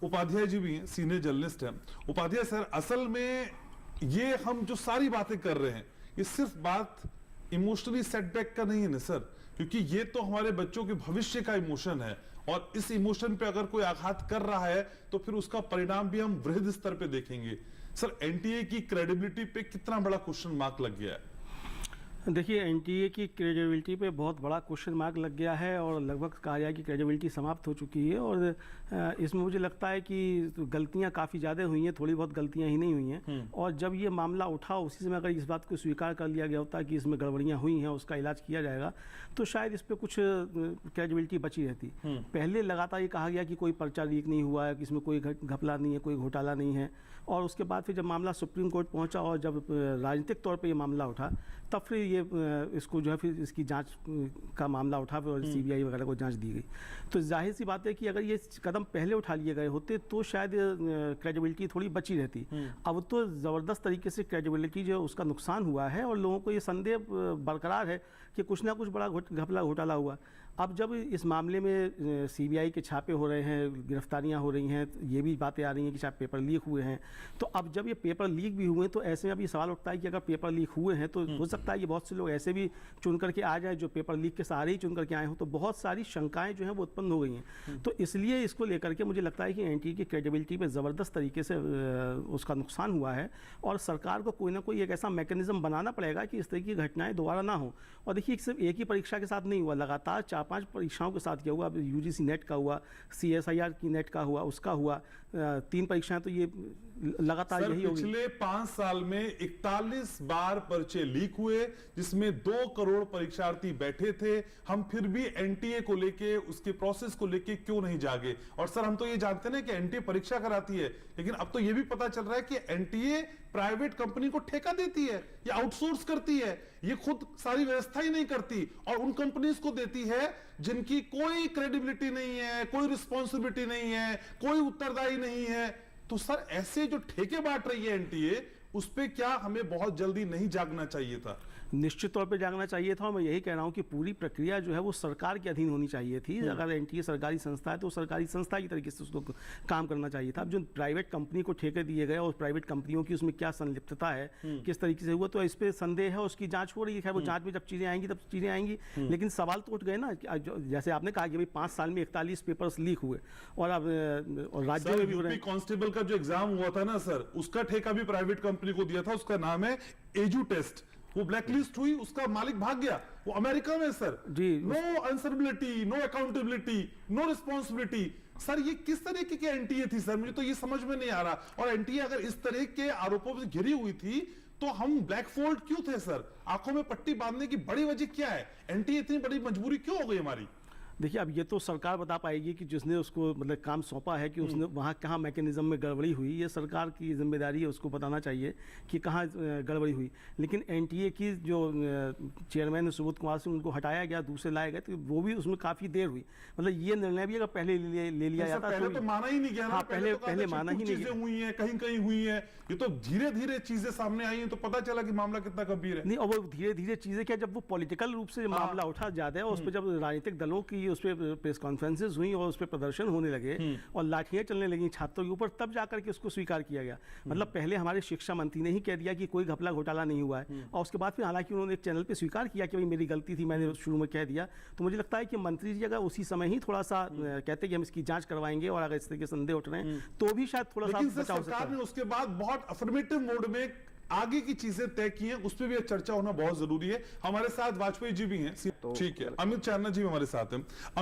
उपाध्याय जी भी हैं, senior journalist हैं। उपाध्याय सर, असल में ये हम जो सारी बातें कर रहे हैं, ये सिर्फ बात इमोशनली सेटबैक का नहीं है ना सर, क्योंकि ये तो हमारे बच्चों के भविष्य का इमोशन है, और इस इमोशन पे अगर कोई आघात कर रहा है तो फिर उसका परिणाम भी हम वृहद स्तर पे देखेंगे। सर, एनटीए की क्रेडिबिलिटी पे कितना बड़ा क्वेश्चन मार्क लग गया है? देखिए, एनटीए की क्रेडिबिलिटी पे बहुत बड़ा क्वेश्चन मार्क लग गया है और लगभग कहा जाए कि क्रेडिबिलिटी समाप्त हो चुकी है। और इसमें मुझे लगता है कि गलतियां काफ़ी ज़्यादा हुई हैं, थोड़ी बहुत गलतियां ही नहीं हुई हैं। और जब ये मामला उठा उसी समय अगर इस बात को स्वीकार कर लिया गया होता कि इसमें गड़बड़ियां हुई हैं, उसका इलाज किया जाएगा, तो शायद इस पर कुछ क्रेडिबिलिटी बची रहती। पहले लगातार ये कहा गया कि कोई पर्चा लीक नहीं हुआ है, कि इसमें कोई घपला नहीं है, कोई घोटाला नहीं है। और उसके बाद फिर जब मामला सुप्रीम कोर्ट पहुँचा और जब राजनीतिक तौर पर ये मामला उठा, तब फिर ये इसको जो है फिर इसकी जांच का मामला उठा और सीबीआई वगैरह को जांच दी गई। तो जाहिर सी बात है कि अगर ये कदम पहले उठा लिए गए होते तो शायद क्रेडिबिलिटी थोड़ी बची रहती। अब तो ज़बरदस्त तरीके से क्रेडिबिलिटी जो उसका नुकसान हुआ है और लोगों को ये संदेह बरकरार है कि कुछ ना कुछ बड़ा घपला घोटाला हुआ। अब जब इस मामले में सीबीआई के छापे हो रहे हैं, गिरफ्तारियां हो रही हैं, ये भी बातें आ रही हैं कि शायद पेपर लीक हुए हैं, तो अब जब ये पेपर लीक भी हुए तो ऐसे में अब ये सवाल उठता है कि अगर पेपर लीक हुए हैं तो हो सकता है ये बहुत से लोग ऐसे भी चुन करके आ जाए जो पेपर लीक के सहारे ही चुन करके आए हों, तो बहुत सारी शंकाएं जो हैं वो उत्पन्न हो गई हैं। तो इसलिए इसको लेकर के मुझे लगता है कि एनटीए की क्रेडिबिलिटी पे ज़बरदस्त तरीके से उसका नुकसान हुआ है और सरकार को कोई ना कोई एक ऐसा मैकेनिज्म बनाना पड़ेगा कि इस तरह की घटनाएं दोबारा ना हो। और देखिए, सिर्फ एक ही परीक्षा के साथ नहीं हुआ, लगातार 4-5 परीक्षाओं के साथ किया हुआ। अब यूजीसी नेट का हुआ, सीएसआईआर की नेट का हुआ, उसका हुआ, 3 परीक्षाएं, तो ये लगातार यही होगी। पिछले 5 साल में 41 बार पर्चे लीक हुए, जिसमें 2 करोड़ परीक्षार्थी बैठे थे। हम फिर भी एनटीए को लेके, उसके प्रोसेस को लेके क्यों नहीं जागे? और सर, हम तो ये जानते हैं कि एनटीए परीक्षा कराती है, लेकिन अब तो ये भी पता चल रहा है कि एनटीए प्राइवेट कंपनी को ठेका देती है या आउटसोर्स करती है, ये खुद सारी व्यवस्था ही नहीं करती और उन कंपनीज को देती है जिनकी कोई क्रेडिबिलिटी नहीं है, कोई रिस्पॉन्सिबिलिटी नहीं है, कोई उत्तरदायी नहीं है। तो सर, ऐसे जो ठेके बांट रही है एनटीए, उस पे क्या हमें बहुत जल्दी नहीं जागना चाहिए था? निश्चित तौर पे जागना चाहिए था। और मैं यही कह रहा हूं कि पूरी प्रक्रिया जो है वो सरकार के अधीन होनी चाहिए थी। अगर एनटीए सरकारी संस्था है तो सरकारी संस्था की तरीके से उसको काम करना चाहिए था। अब जो प्राइवेट कंपनी को ठेके दिए गए और प्राइवेट कंपनियों की उसमें क्या संलिप्तता है, किस तरीके से हुआ, तो इस पर संदेह है, उसकी जांच हो रही है। वो जांच में जब चीजें आएंगी तब चीजें आएंगी, लेकिन सवाल तो उठ गए ना। जैसे आपने कहा कि भाई 5 साल में 41 पेपर्स लीक हुए और अब राज्यों में भी हो रहे हैं। कांस्टेबल का जो एग्जाम हुआ था ना सर, उसका ठेका भी प्राइवेट कंपनी को दिया था। उसका नाम है एजू टेस्ट। वो ब्लैकलिस्ट हुई, उसका मालिक भाग गया, वो अमेरिका में sir ji. No answerability, no accountability, no responsibility. Sir, ये किस तरीके की एनटीए थी सर? मुझे तो ये समझ में नहीं आ रहा। और एनटीए अगर इस तरह के आरोपों से घिरी हुई थी तो हम ब्लैक फोल्ड क्यों थे सर? आंखों में पट्टी बांधने की बड़ी वजह क्या है? एनटीए इतनी बड़ी मजबूरी क्यों हो गई हमारी? देखिए, अब ये तो सरकार बता पाएगी कि जिसने उसको मतलब काम सौंपा है कि उसने वहाँ कहाँ मैकेनिज्म में गड़बड़ी हुई। ये सरकार की जिम्मेदारी है, उसको बताना चाहिए कि कहाँ गड़बड़ी हुई। लेकिन एनटीए की जो चेयरमैन सुबोध कुमार सिंह, उनको हटाया गया, दूसरे लाए गए, तो वो भी उसमें काफ़ी देर हुई। मतलब ये निर्णय भी अगर पहले ले लिया जाता, पहले तो माना ही नहीं गया। हाँ, पहले माना ही नहीं गया। हुई है, कहीं कहीं हुई है, ये तो धीरे धीरे चीजें सामने आई हैं तो पता चला कि मामला कितना गंभीर है। नहीं, और वो धीरे धीरे चीजें क्या, जब वो पॉलिटिकल रूप से मामला उठा जाता है और उस पर जब राजनीतिक दलों की उस पर प्रेस कॉन्फ्रेंसेस हुई और उस पर प्रदर्शन होने लगे और लाठियां चलने लगी छात्रों के ऊपर, तब जाकर के उसको स्वीकार किया गया। मतलब पहले हमारे शिक्षा मंत्री ने ही कह दिया कि कोई घपला घोटाला नहीं हुआ है, और उसके बाद फिर हालांकि उन्होंने एक चैनल पे स्वीकार किया कि भाई मेरी गलती थी, मैंने शुरू में कह दिया। तो मुझे लगता है कि मंत्री जी अगर उसी समय ही थोड़ा सा कहते कि हम इसकी जांच करवाएंगे और अगर इस तरह के संदेह उठ रहे हैं तो भी शायद थोड़ा सा बचाव हो सकता है। सरकार ने उसके बाद बहुत अफर्मेटिव मोड में आगे की चीजें तय की हैं, उस पर भी चर्चा होना बहुत जरूरी है। हमारे साथ वाजपेयी जी भी हैं, ठीक है, अमित चांदना जी हमारे साथ हैं।